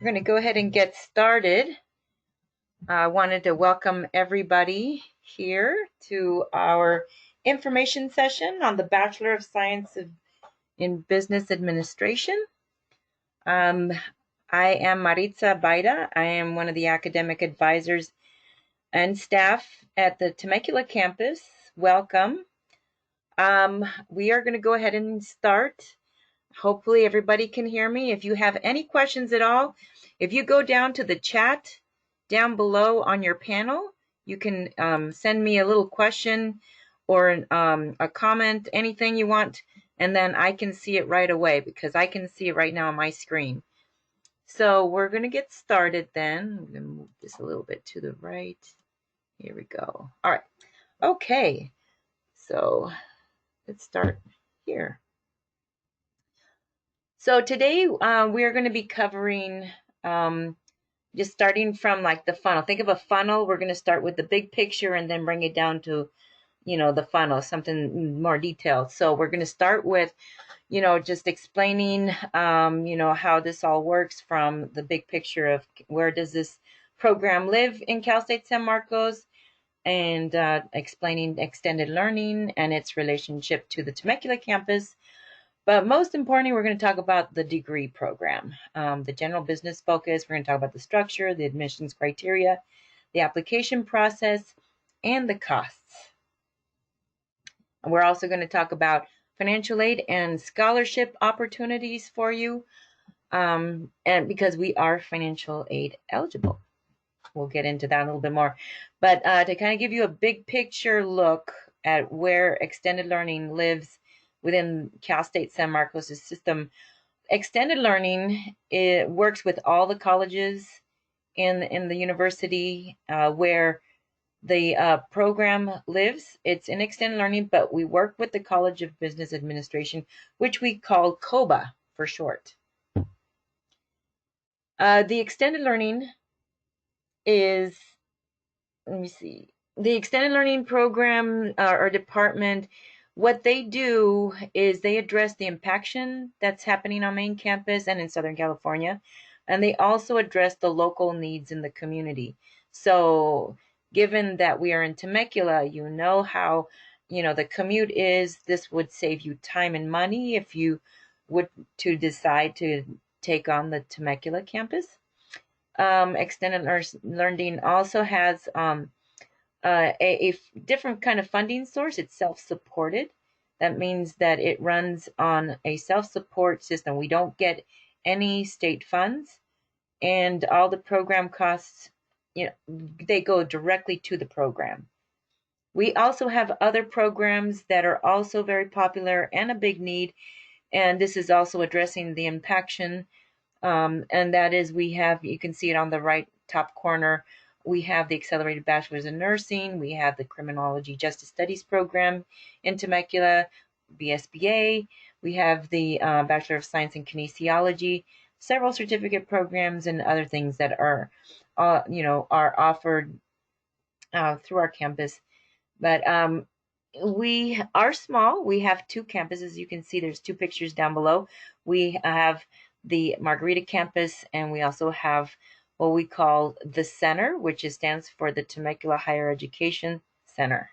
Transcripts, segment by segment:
We're going to go ahead and get started. I wanted to welcome everybody here to our information session on the Bachelor of Science in Business Administration. I am Maritza Baida. I am one of the academic advisors and staff at the Temecula Campus. Welcome. We are going to go ahead and start. Hopefully everybody can hear me. If you have any questions at all, if you go down to the chat down below on your panel, you can send me a little question or a comment, anything you want, and then I can see it right away because I can see it right now on my screen. So we're going to get started then. I'm going to move this a little bit to the right. Here we go. All right. Okay. So let's start here. So today we are going to be covering just starting from like the funnel. Think of a funnel. We're going to start with the big picture and then bring it down to, the funnel, something more detailed. So we're going to start with, just explaining, how this all works from the big picture of where does this program live in Cal State San Marcos, and explaining extended learning and its relationship to the Temecula campus. But most importantly, we're going to talk about the degree program, the general business focus. We're going to talk about the structure, the admissions criteria, the application process, and the costs. And we're also going to talk about financial aid and scholarship opportunities for you, and because we are financial aid eligible. We'll get into that a little bit more. But to kind of give you a big picture look at where extended learning lives within Cal State San Marcos' system, extended learning, it works with all the colleges in the university where the program lives. It's in extended learning, but we work with the College of Business Administration, which we call COBA for short. The extended learning is, the extended learning program or department, what they do is they address the impaction that's happening on main campus and in Southern California, and they also address the local needs in the community. So given that we are in Temecula, you know how, the commute is. This would save you time and money if you would to decide to take on the Temecula campus. Extended learning also has a different kind of funding source. It's self-supported. That means that it runs on a self-support system. We don't get any state funds, and all the program costs, they go directly to the program. We also have other programs that are also very popular and a big need, and this is also addressing the impaction, and that is you can see it on the right top corner. We have the Accelerated Bachelor's in Nursing. We have the Criminology Justice Studies program in Temecula, BSBA. We have the Bachelor of Science in Kinesiology, several certificate programs, and other things that are offered through our campus. But we are small. We have two campuses. You can see there's two pictures down below. We have the Margarita campus, and we also have what we call the center, which stands for the Temecula Higher Education Center.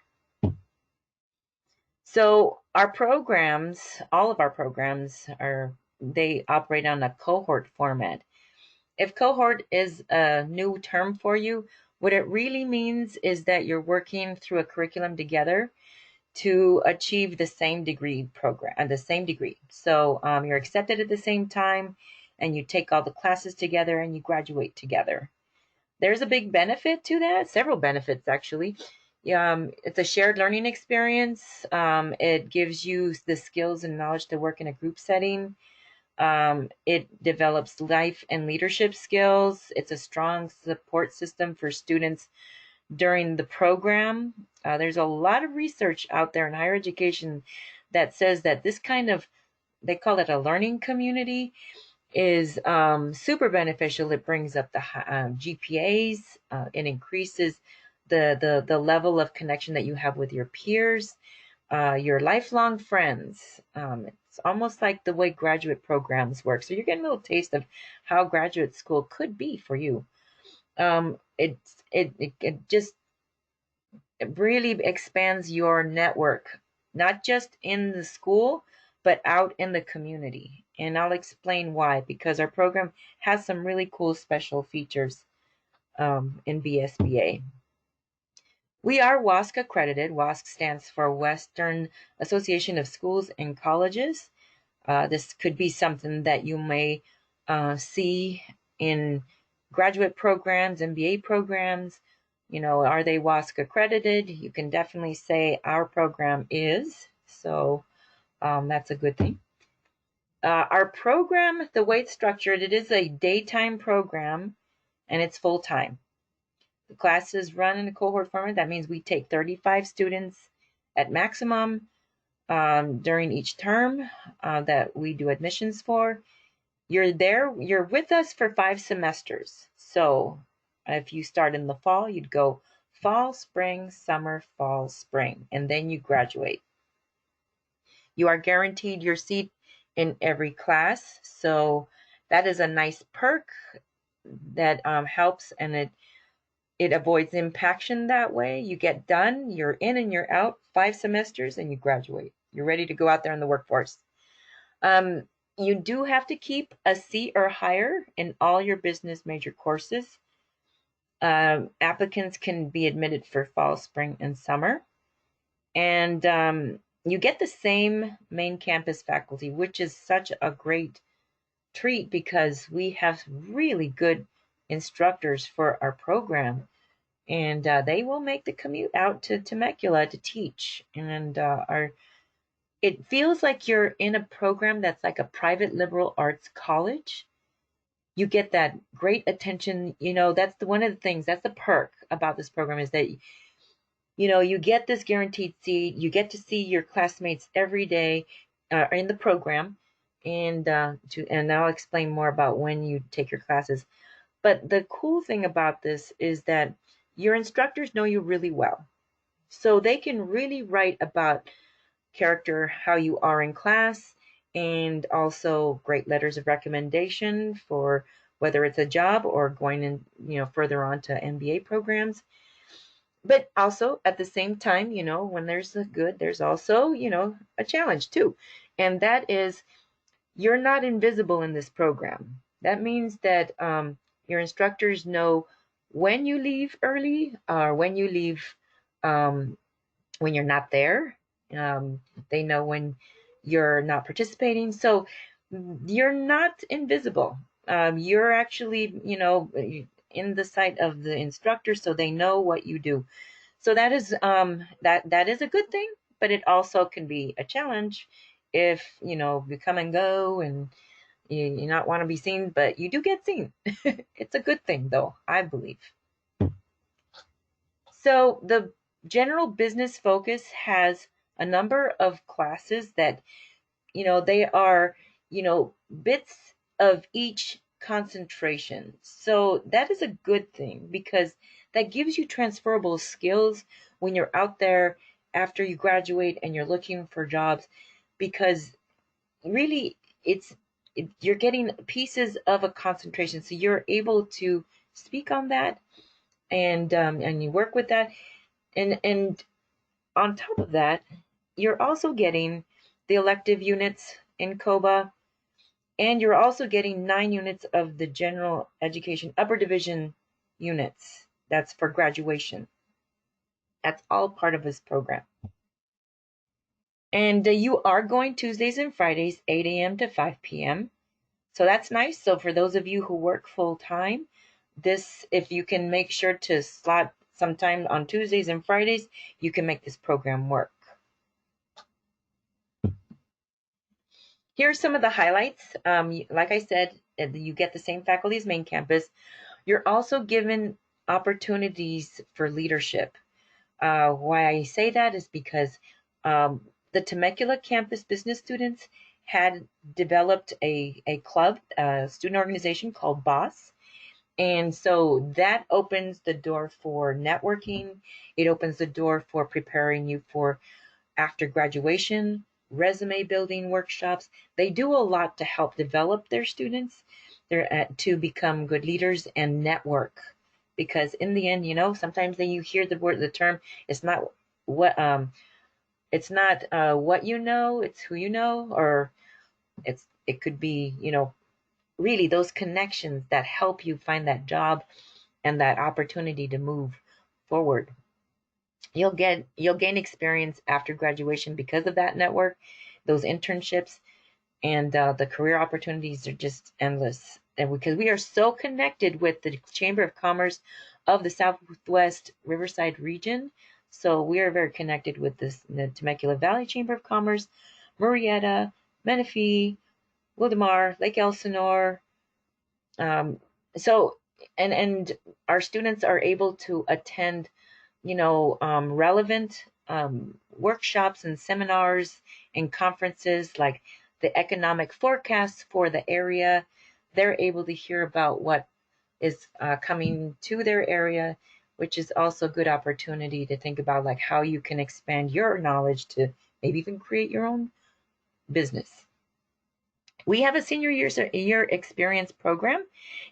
So our programs, all of our programs, they operate on a cohort format. If cohort is a new term for you, what it really means is that you're working through a curriculum together to achieve the same degree program, the same degree. So you're accepted at the same time, and you take all the classes together and you graduate together. There's a big benefit to that, several benefits actually. It's a shared learning experience. It gives you the skills and knowledge to work in a group setting. It develops life and leadership skills. It's a strong support system for students during the program. There's a lot of research out there in higher education that says that this kind of, they call it a learning community, is super beneficial. It brings up the GPAs. It increases the level of connection that you have with your peers, your lifelong friends. It's almost like the way graduate programs work. So you're getting a little taste of how graduate school could be for you. It just it really expands your network, not just in the school, but out in the community. And I'll explain why, because our program has some really cool special features in BSBA. We are WASC accredited. WASC stands for Western Association of Schools and Colleges. This could be something that you may see in graduate programs, MBA programs. You know, are they WASC accredited? You can definitely say our program is. So that's a good thing. Our program, the way it's structured, it is a daytime program and it's full time. The classes run in a cohort format. That means we take 35 students at maximum during each term that we do admissions for. You're with us for 5 semesters. So if you start in the fall, you'd go fall, spring, summer, fall, spring, and then you graduate. You are guaranteed your seat in every class. So that is a nice perk that helps, and it avoids impaction that way. You get done, you're in and you're out 5 semesters, and you graduate. You're ready to go out there in the workforce. You do have to keep a C or higher in all your business major courses. Applicants can be admitted for fall, spring, and summer. And you get the same main campus faculty, which is such a great treat because we have really good instructors for our program. And they will make the commute out to Temecula to teach. And it feels like you're in a program that's like a private liberal arts college. You get that great attention. You know, that's one of the things, that's the perk about this program is that, you know, you get this guaranteed seat. You get to see your classmates every day in the program. And I'll explain more about when you take your classes. But the cool thing about this is that your instructors know you really well. So they can really write about character, how you are in class, and also great letters of recommendation for whether it's a job or going in, you know, further on to MBA programs. But also at the same time, you know, when there's a good, there's also, you know, a challenge too. And that is you're not invisible in this program. That means that your instructors know when you leave early or when you leave when you're not there. They know when you're not participating. So you're not invisible. You're actually, you know, in the sight of the instructor, so they know what you do. So that is that is a good thing, but it also can be a challenge if you know you come and go and you not want to be seen, but you do get seen. It's a good thing, though, I believe. So the general business focus has a number of classes that, you know, they are, you know, bits of each concentration. So that is a good thing because that gives you transferable skills when you're out there after you graduate and you're looking for jobs because really you're getting pieces of a concentration. So you're able to speak on that and you work with that. And on top of that, you're also getting the elective units in COBA, and you're also getting 9 units of the general education upper division units. That's for graduation. That's all part of this program. And you are going Tuesdays and Fridays, 8 a.m. to 5 p.m. So that's nice. So for those of you who work full time, this, if you can make sure to slot sometime on Tuesdays and Fridays, you can make this program work. Here are some of the highlights. Like I said, you get the same faculty as main campus. You're also given opportunities for leadership. Why I say that is because the Temecula campus business students had developed a club, a student organization called BOSS. And so that opens the door for networking. It opens the door for preparing you for after graduation. resume building workshops. They do a lot to help develop their students to become good leaders and network. Because in the end, sometimes then you hear the term, it's not what what you know, it's who you know, or it could be, really those connections that help you find that job and that opportunity to move forward. You'll gain experience after graduation because of that network, those internships, and the career opportunities are just endless. And because we are so connected with the Chamber of Commerce of the Southwest Riverside region, so we are very connected with the Temecula Valley Chamber of Commerce, Murrieta, Menifee, Wildomar, Lake Elsinore. Um, so and our students are able to attend, relevant workshops and seminars and conferences like the economic forecasts for the area. They're able to hear about what is coming to their area, which is also a good opportunity to think about like how you can expand your knowledge to maybe even create your own business. We have a senior year experience program.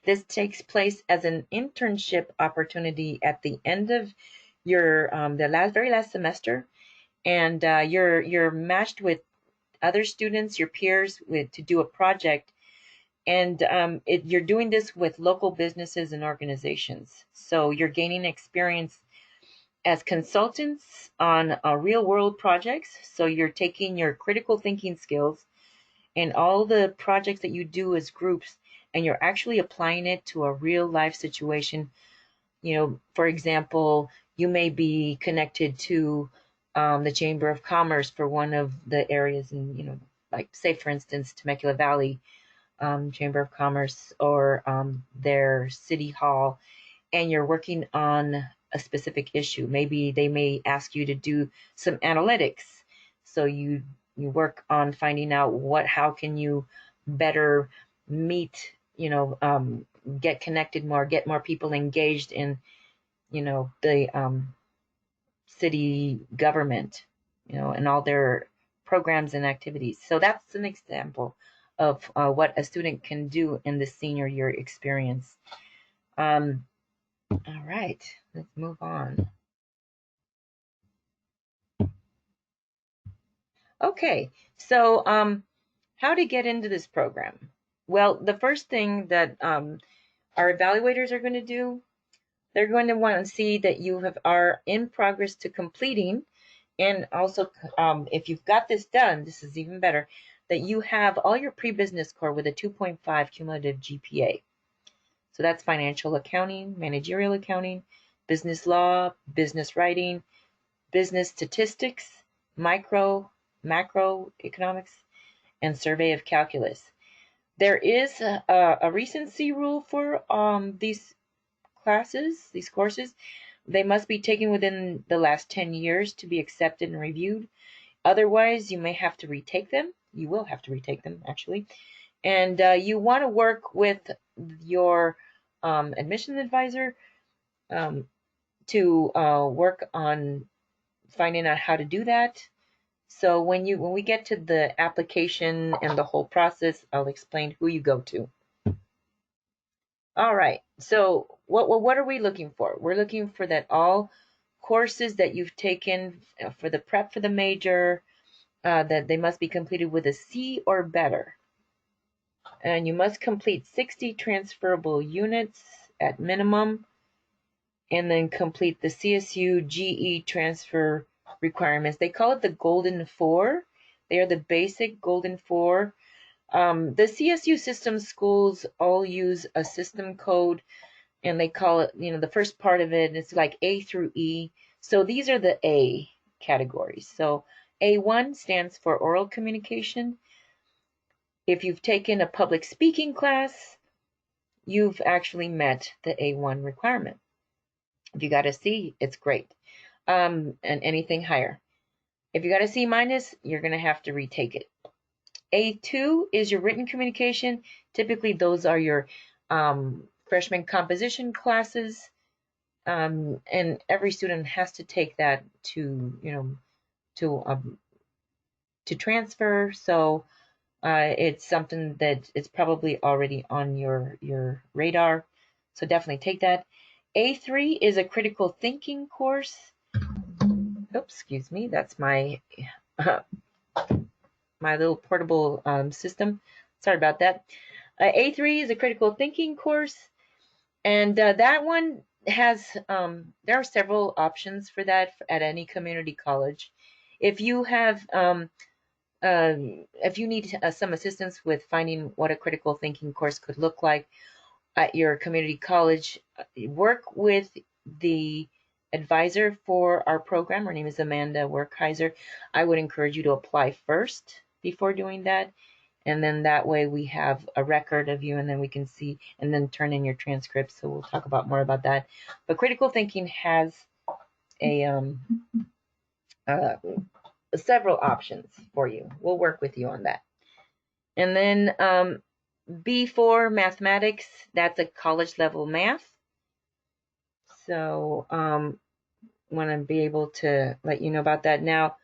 This takes place as an internship opportunity at the end of your the very last semester, and you're matched with other students, your peers, to do a project, and you're doing this with local businesses and organizations. So you're gaining experience as consultants on real world projects. So you're taking your critical thinking skills and all the projects that you do as groups, and you're actually applying it to a real life situation. For example, you may be connected to the Chamber of Commerce for one of the areas in, like say for instance, Temecula Valley Chamber of Commerce, or their city hall, and you're working on a specific issue. Maybe they may ask you to do some analytics. So you work on finding out how can you better meet, get connected more, get more people engaged in, the city government, and all their programs and activities. So that's an example of what a student can do in the senior year experience. All right, let's move on. Okay, so how to get into this program? Well, the first thing that our evaluators are going to do, they're going to want to see that you are in progress to completing, and also if you've got this done, this is even better, that you have all your pre-business core with a 2.5 cumulative GPA. So that's financial accounting, managerial accounting, business law, business writing, business statistics, macroeconomics, and survey of calculus. There is a recency rule for these courses. They must be taken within the last 10 years to be accepted and reviewed. Otherwise, you may have to retake them. You will have to retake them, actually. And you want to work with your admission advisor to work on finding out how to do that. So when we get to the application and the whole process, I'll explain who you go to. All right. So what are we looking for? We're looking for that all courses that you've taken for the prep for the major, that they must be completed with a C or better. And you must complete 60 transferable units at minimum, and then complete the CSU GE transfer requirements. They call it the Golden Four. They are the basic Golden Four. The CSU system schools all use a system code, and they call it, the first part of it, it's like A through E. So these are the A categories. So A1 stands for oral communication. If you've taken a public speaking class, you've actually met the A1 requirement. If you got a C, it's great. And anything higher. If you got a C minus, you're going to have to retake it. A2 is your written communication. Typically, those are your freshman composition classes. And every student has to take that to to transfer. So it's something that it's probably already on your radar. So definitely take that. A3 is a critical thinking course. Oops, excuse me. That's my my little portable system. Sorry about that. A3 is a critical thinking course, and that one has there are several options for that at any community college. If you have if you need some assistance with finding what a critical thinking course could look like at your community college, work with the advisor for our program. Her name is Amanda Werkheiser. I would encourage you to apply first before doing that. And then that way we have a record of you, and then we can see and then turn in your transcripts. So we'll talk about more about that. But critical thinking has a uh, several options for you. We'll work with you on that. And then B4 mathematics, that's a college level math. So want to be able to let you know about that. Now,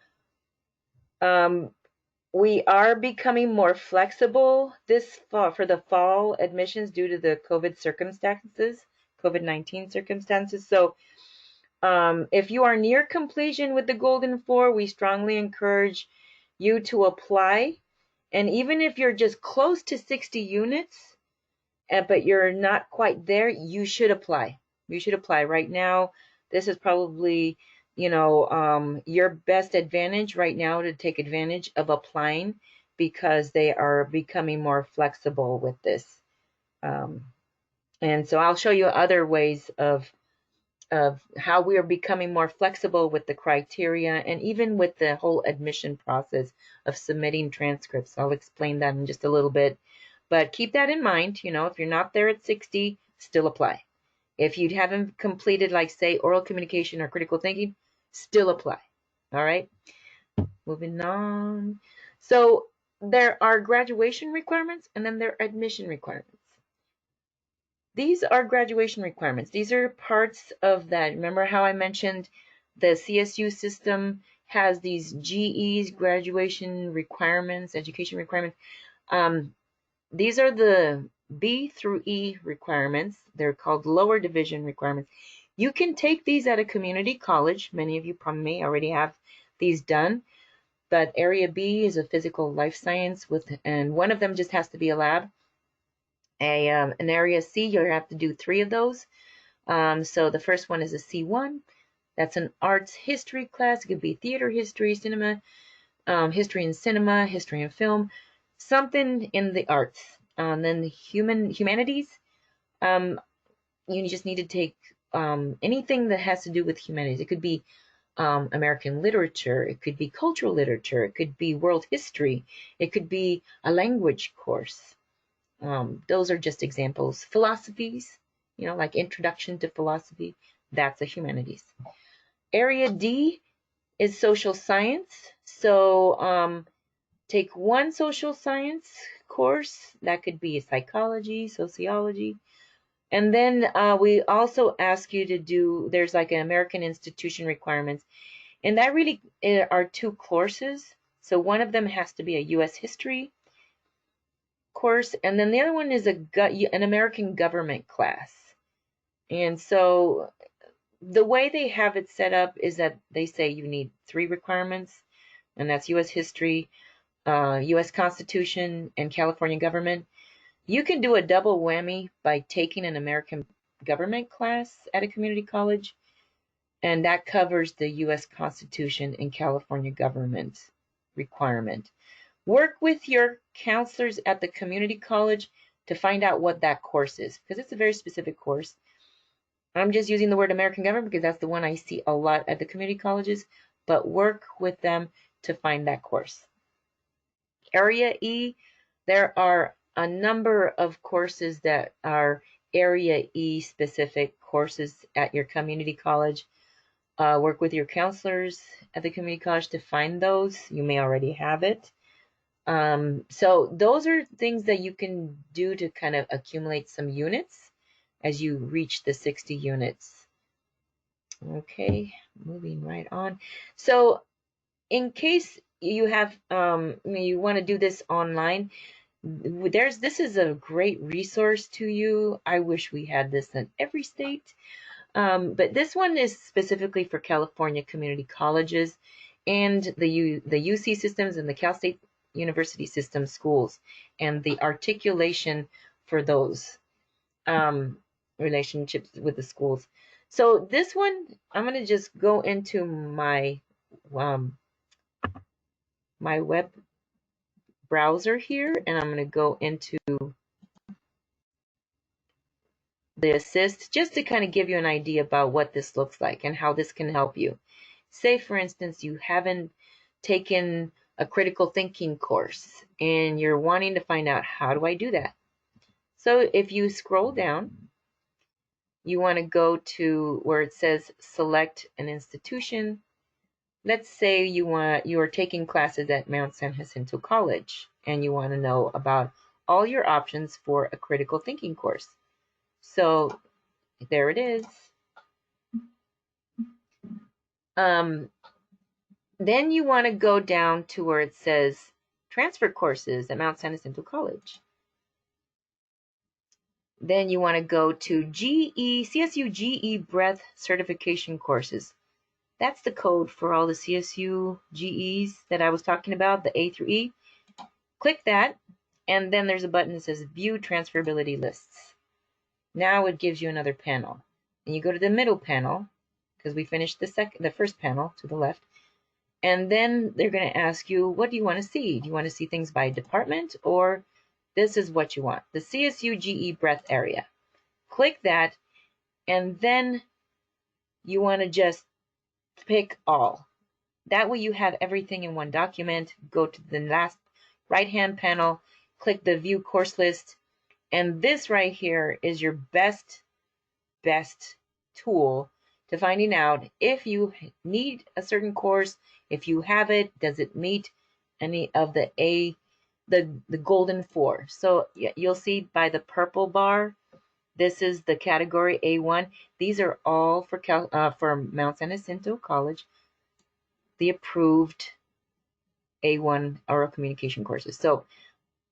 we are becoming more flexible this fall for the fall admissions due to the COVID-19 circumstances. So if you are near completion with the Golden Four, we strongly encourage you to apply. And even if you're just close to 60 units, but you're not quite there, you should apply. You should apply right now. This is probably, your best advantage right now to take advantage of applying, because they are becoming more flexible with this. And so I'll show you other ways of how we are becoming more flexible with the criteria and even with the whole admission process of submitting transcripts. I'll explain that in just a little bit. But keep that in mind, if you're not there at 60, still apply. If you haven't completed, like, say, oral communication or critical thinking, still apply. All right? Moving on. So there are graduation requirements, and then there are admission requirements. These are graduation requirements. These are parts of that. Remember how I mentioned the CSU system has these GEs, graduation requirements, education requirements. These are the B through E requirements. They're called lower division requirements. You can take these at a community college. Many of you probably already have these done. But Area B is a physical life science and one of them just has to be a lab. An Area C, you have to do 3 of those. So the first one is a C1. That's an arts history class. It could be theater history, cinema, history and cinema, history and film, something in the arts. Then the humanities, you just need to take anything that has to do with humanities. It could be American literature, it could be cultural literature, it could be world history, it could be a language course. Those are just examples. Philosophies, like introduction to philosophy, that's a humanities. Area D is social science. So take one social science course. That could be psychology, sociology. And then we also ask you to do, there's like an American institution requirements. And that really are 2 courses. So one of them has to be a U.S. history course, and then the other one is an American government class. And so the way they have it set up is that they say you need 3 requirements, and that's U.S. history, U.S. Constitution, and California government. You can do a double whammy by taking an American government class at a community college, and that covers the U.S. Constitution and California government requirement. Work with your counselors at the community college to find out what that course is, because it's a very specific course. I'm just using the word American government because that's the one I see a lot at the community colleges, but work with them to find that course. Area E, there are a number of courses that are Area E specific courses at your community college. Work with your counselors at the community college to find those. You may already have it. So those are things that you can do to kind of accumulate some units as you reach the 60 units. Okay, moving right on. So in case you have you want to do this online, this is a great resource to you. I wish we had this in every state. But this one is specifically for California community colleges and the UC systems and the Cal State University system schools, and the articulation for those relationships with the schools. So this one, I'm going to just go into um, my web browser here, and I'm going to go into the assist just to kind of give you an idea about what this looks like and how this can help you. Say, for instance, you haven't taken a critical thinking course and you're wanting to find out, how do I do that? So if you scroll down, you want to go to where it says select an institution. Let's say you are taking classes at Mount San Jacinto College and you want to know about all your options for a critical thinking course. So there it is. Then you want to go down to where it says transfer courses at Mount San Jacinto College. Then you want to go to CSU GE Breath Certification courses. That's the code for all the CSU GEs that I was talking about, the A through E. Click that, and then there's a button that says View Transferability Lists. Now it gives you another panel. And you go to the middle panel, because we finished the first panel to the left. And then they're going to ask you, what do you want to see? Do you want to see things by department, or this is what you want? The CSU GE breadth area. Click that, and then you want to just pick all. That way you have everything in one document. Go to the last right-hand panel, click the View Course List, and this right here is your best tool to finding out if you need a certain course, if you have it, does it meet any of the golden 4. So you'll see by the purple bar, this is the category A1. These are all for Mount San Jacinto College, the approved A1 oral communication courses. So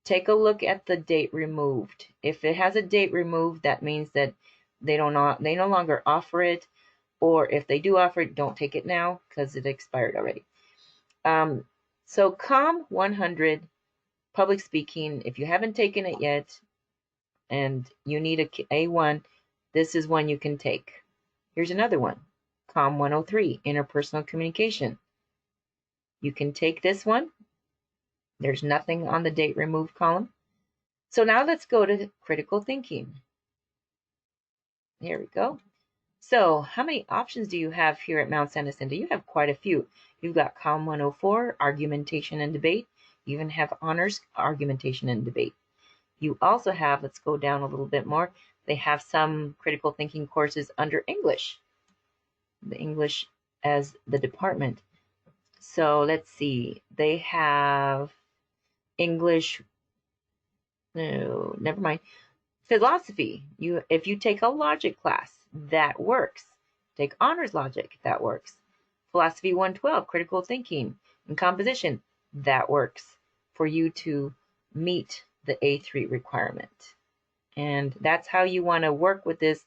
take a look at the date removed. If it has a date removed, that means that they no longer offer it, or if they do offer it, don't take it now because it expired already. So COM 100 public speaking, if you haven't taken it yet and you need a A1, this is one you can take. Here's another one, COM 103 interpersonal communication. You can take this one. There's nothing on the date removed column. So now let's go to critical thinking. Here we go. So how many options do you have here at Mount San Jacinto? You have quite a few. You've got COM 104, argumentation and debate. You even have honors, argumentation and debate. You also have, let's go down a little bit more, they have some critical thinking courses under English, the English as the department. So let's see, they have English, no, never mind. Philosophy, if you take a logic class, that works. Take honors logic, that works. Philosophy 112, critical thinking and composition, that works for you to meet the A3 requirement. And that's how you want to work with this.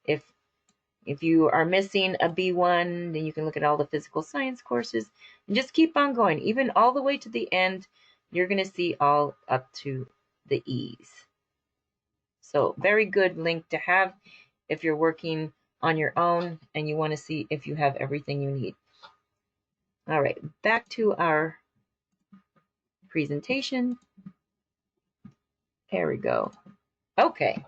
If you are missing a B1, then you can look at all the physical science courses and just keep on going. Even all the way to the end, you're going to see all up to the E's. So very good link to have if you're working on your own and you want to see if you have everything you need. All right, back to our presentation. There we go. Okay.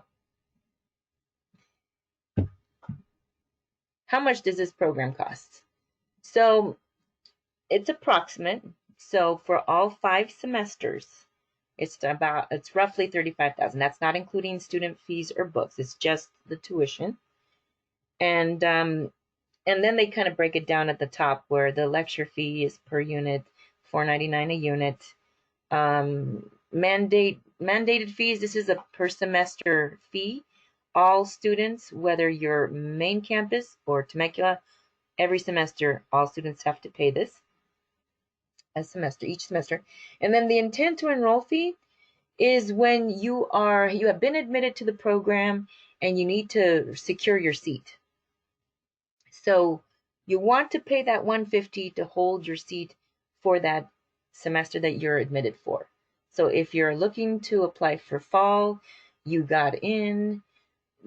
How much does this program cost? So it's approximate. So for all 5 semesters, it's roughly $35,000. That's not including student fees or books. It's just the tuition. And then they kind of break it down at the top where the lecture fee is per unit, $4.99 a unit. Mandated fees, this is a per semester fee. All students, whether you're main campus or Temecula, every semester, all students have to pay this. a semester, each semester. And then the intent to enroll fee is when you have been admitted to the program and you need to secure your seat. So you want to pay that 150 to hold your seat for that semester that you're admitted for. So if you're looking to apply for fall, you got in,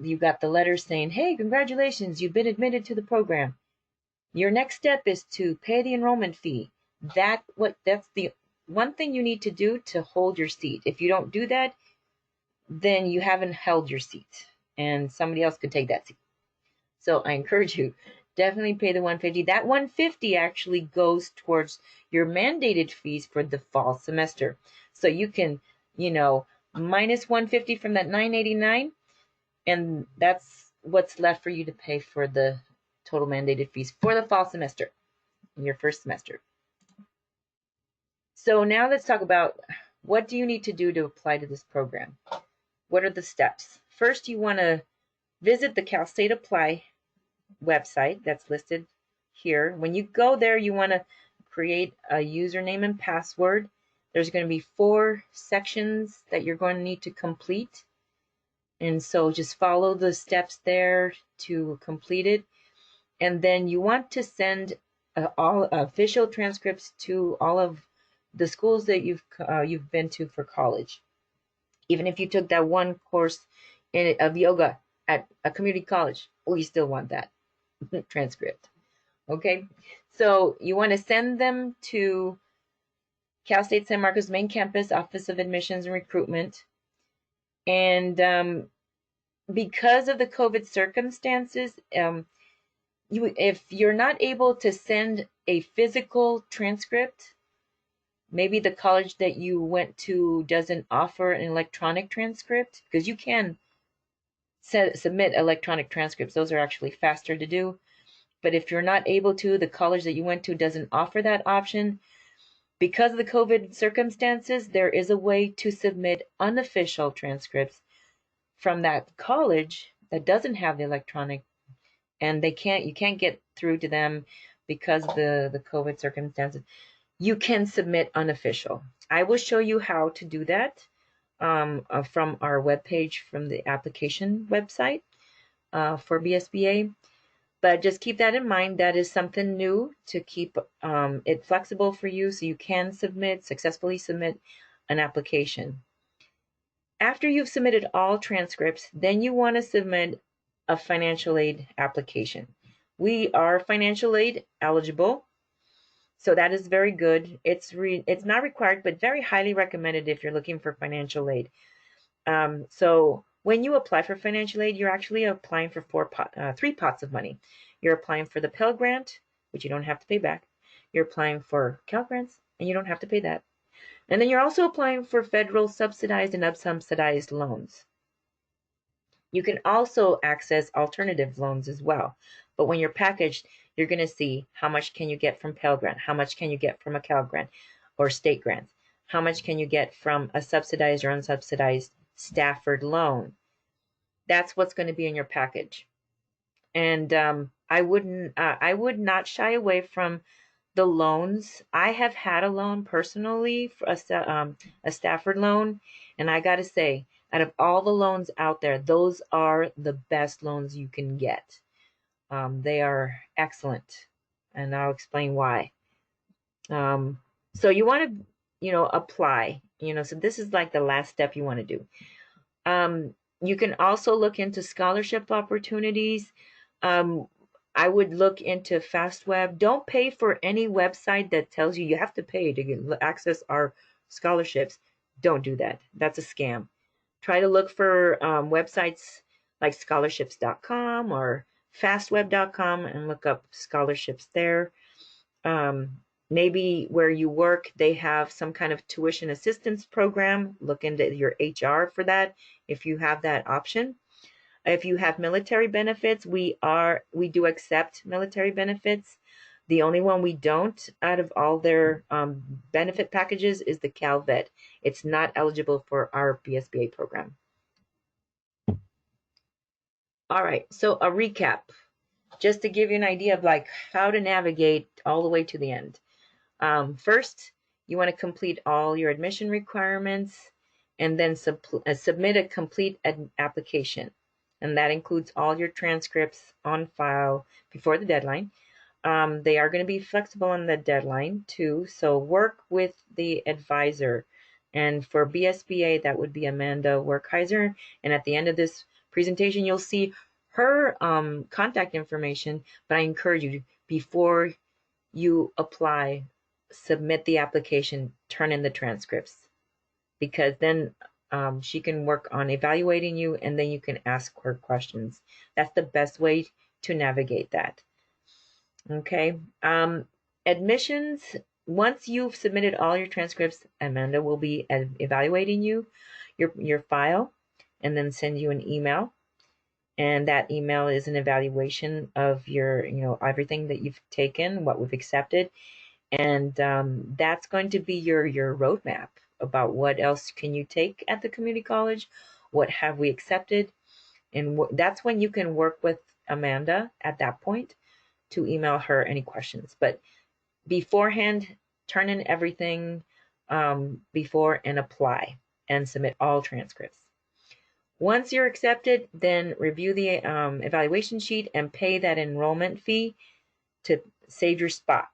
you got the letter saying, hey, congratulations, you've been admitted to the program. Your next step is to pay the enrollment fee. That's the one thing you need to do to hold your seat. If you don't do that, then you haven't held your seat and somebody else could take that seat. So I encourage you, definitely pay the 150. That 150 actually goes towards your mandated fees for the fall semester. So you can, minus 150 from that 989, and that's what's left for you to pay for the total mandated fees for the fall semester in your first semester. So now let's talk about what do you need to do to apply to this program? What are the steps? First, you want to visit the Cal State Apply website that's listed here. When you go there, you want to create a username and password. There's going to be 4 sections that you're going to need to complete. And so just follow the steps there to complete it. And then you want to send all official transcripts to all of the schools that you've been to for college. Even if you took that one course of yoga at a community college, we still want that transcript. Okay, so you want to send them to Cal State San Marcos main campus, Office of Admissions and Recruitment. And because of the COVID circumstances, if you're not able to send a physical transcript, maybe the college that you went to doesn't offer an electronic transcript, because you can submit electronic transcripts. Those are actually faster to do. But if you're not able to, the college that you went to doesn't offer that option, because of the COVID circumstances, there is a way to submit unofficial transcripts from that college that doesn't have the electronic, and you can't get through to them because of the COVID circumstances. You can submit unofficial. I will show you how to do that from our webpage, from the application website for BSBA. But just keep that in mind. That is something new to keep it flexible for you so you can successfully submit an application. After you've submitted all transcripts, then you want to submit a financial aid application. We are financial aid eligible, so that is very good. It's not required, but very highly recommended if you're looking for financial aid. So when you apply for financial aid, you're actually applying for 3 pots of money. You're applying for the Pell Grant, which you don't have to pay back. You're applying for Cal Grants, and you don't have to pay that. And then you're also applying for federal subsidized and unsubsidized loans. You can also access alternative loans as well. But when you're packaged, you're going to see how much can you get from Pell Grant, how much can you get from a Cal Grant or state grants, how much can you get from a subsidized or unsubsidized Stafford loan. That's what's going to be in your package. And I would not shy away from the loans. I have had a loan personally, for a Stafford loan, and I got to say, out of all the loans out there, those are the best loans you can get. They are excellent, and I'll explain why. So you want to, apply. So this is like the last step you want to do. You can also look into scholarship opportunities. I would look into FastWeb. Don't pay for any website that tells you have to pay to access our scholarships. Don't do that. That's a scam. Try to look for websites like scholarships.com or fastweb.com and look up scholarships there. Maybe where you work, they have some kind of tuition assistance program. Look into your HR for that if you have that option. If you have military benefits, we do accept military benefits. The only one we don't out of all their benefit packages is the CalVet. It's not eligible for our BSBA program. All right, so a recap, just to give you an idea of like how to navigate all the way to the end. First, you want to complete all your admission requirements and then submit a complete application. And that includes all your transcripts on file before the deadline. They are going to be flexible on the deadline too, so work with the advisor. And for BSBA, that would be Amanda Werkheiser. And at the end of this presentation, you'll see her contact information. But I encourage you, before you apply, submit the application, turn in the transcripts, because then she can work on evaluating you, and then you can ask her questions. That's the best way to navigate that. Okay. Admissions, once you've submitted all your transcripts, Amanda will be evaluating your file, and then send you an email. And that email is an evaluation of your, everything that you've taken, what we've accepted. And that's going to be your roadmap about what else can you take at the community college, what have we accepted. And that's when you can work with Amanda at that point to email her any questions. But beforehand, turn in everything before and apply and submit all transcripts. Once you're accepted, then review the evaluation sheet and pay that enrollment fee to save your spot.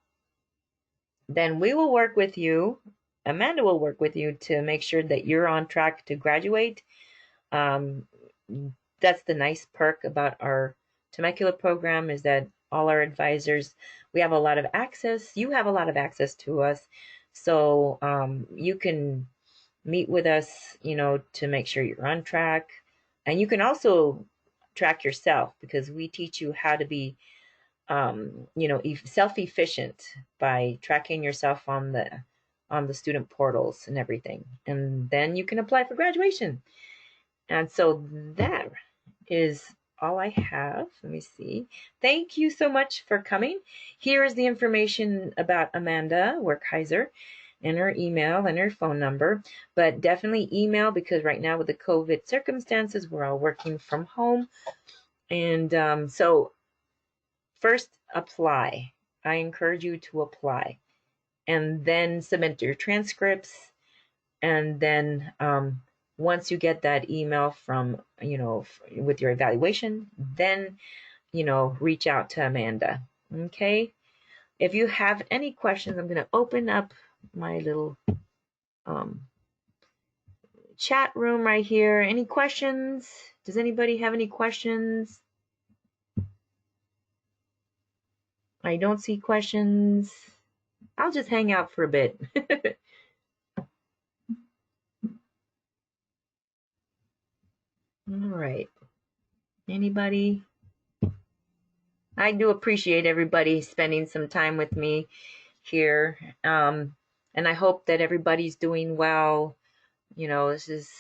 Then we will work with you, Amanda will work with you to make sure that you're on track to graduate. That's the nice perk about our Temecula program, is that all our advisors, we have a lot of access. You have a lot of access to us. So you can meet with us, to make sure you're on track. And you can also track yourself, because we teach you how to be, self-efficient by tracking yourself on the student portals and everything. And then you can apply for graduation. And so that is all I have. Let me see. Thank you so much for coming. Here is the information about Amanda Werkheiser, and her email and her phone number. But definitely email, because right now with the COVID circumstances, we're all working from home. And so first, apply. I encourage you to apply, and then submit your transcripts. And then once you get that email from, with your evaluation, then, reach out to Amanda. Okay. If you have any questions, I'm going to open up my little chat room right here. Any questions? Does anybody have any questions? I don't see questions. I'll just hang out for a bit. All right. Anybody? I do appreciate everybody spending some time with me here. And I hope that everybody's doing well. This is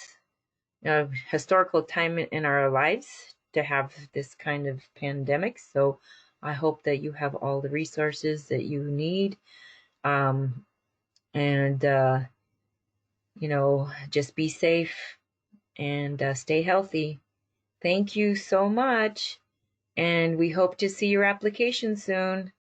a historical time in our lives to have this kind of pandemic. So I hope that you have all the resources that you need. And just be safe and stay healthy. Thank you so much. And we hope to see your application soon.